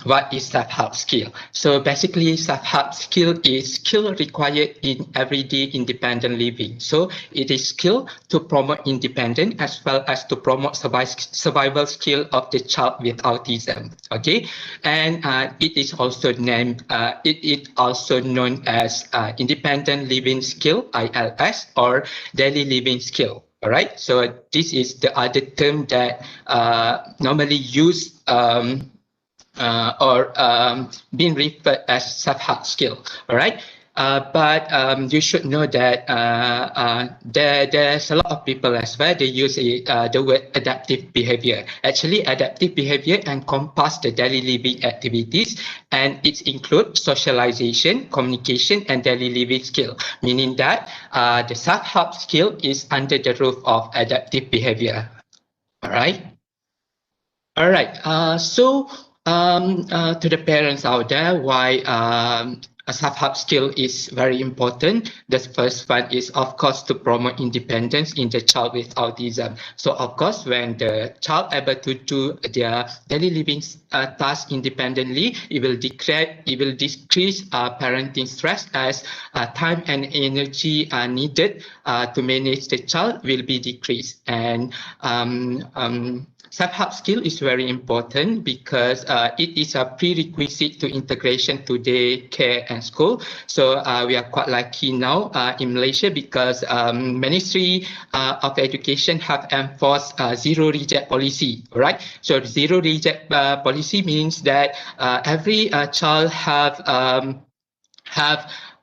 what is self-help skill? So basically, self-help skill is skill required in everyday independent living. So it is skill to promote independence as well as to promote survival skill of the child with autism. Okay, and it is also named known as independent living skill (ILS) or daily living skill. All right, so this is the other term that normally used or being referred as self-help skill. All right. But you should know that there's a lot of people as well. They use the word adaptive behavior. Actually, adaptive behavior encompasses the daily living activities, and it includes socialization, communication, and daily living skill. Meaning that the self-help skill is under the roof of adaptive behavior. All right. All right. To the parents out there, why a self-help skill is very important. The first one is, of course, to promote independence in the child with autism. So, of course, when the child able to do their daily living tasks independently, it will decrease parenting stress, as time and energy needed to manage the child will be decreased. And self-help skill is very important because it is a prerequisite to integration to daycare and school. So we are quite lucky now in Malaysia because Ministry of Education have enforced zero reject policy, right? So zero reject policy means that every child have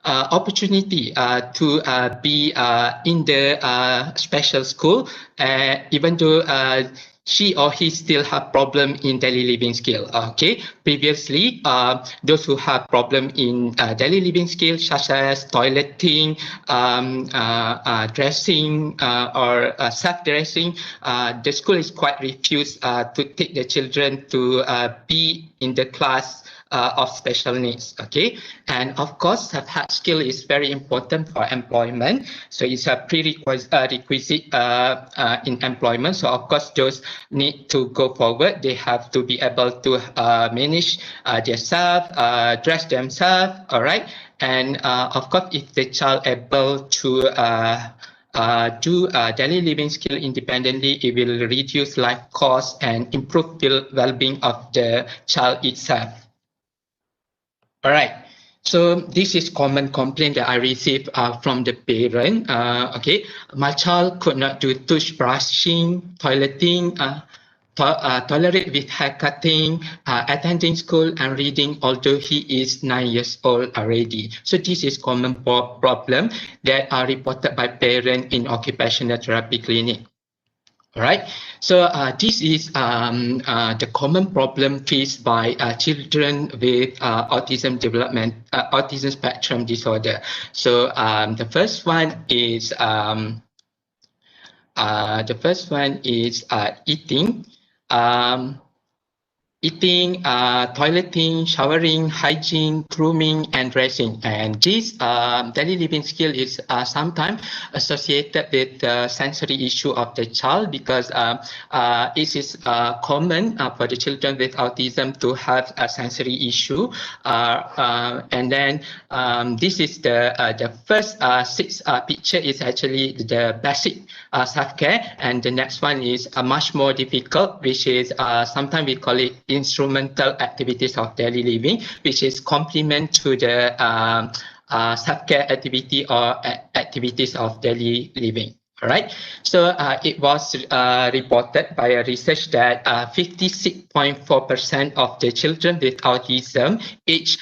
opportunity to be in the special school, even though she or he still have problem in daily living skill. Okay, previously those who have problem in daily living skills such as toileting, dressing, or self-dressing, the school is quite refused to take the children to be in the class of special needs. Okay, and of course self-help skill is very important for employment, so it's a prerequisite in employment. So of course those need to go forward, they have to be able to manage themselves, dress themselves. All right, and of course if the child able to do daily living skill independently, it will reduce life costs and improve the well-being of the child itself. All right. So this is common complaint that I received from the parent. Okay, my child could not do toothbrushing, toileting, tolerate with hair cutting, attending school and reading, although he is 9 years old already. So this is common problem that are reported by parents in occupational therapy clinic. All right, so this is the common problem faced by children with autism spectrum disorder. So the first one is eating. Toileting, showering, hygiene, grooming, and dressing. And this daily living skill is sometimes associated with the sensory issue of the child, because it is common for the children with autism to have a sensory issue. And then this is the first six picture is actually the basic self-care, and the next one is much more difficult, which is sometimes we call it instrumental activities of daily living, which is complement to the self-care activity or activities of daily living. All right, so it was reported by a research that 56.4% of the children with autism aged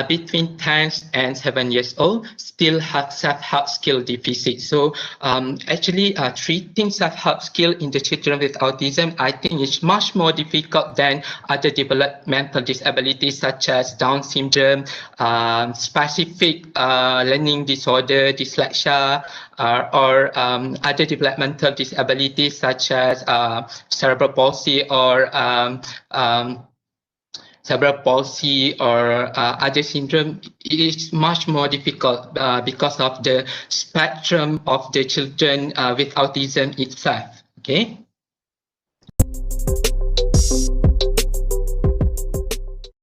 between 10 and 7 years old still have self-help skill deficit. So actually treating self-help skill in the children with autism, I think is much more difficult than other developmental disabilities such as Down syndrome, specific learning disorder, dyslexia, or other developmental disabilities such as cerebral palsy or other syndrome. It is much more difficult because of the spectrum of the children with autism itself. Okay.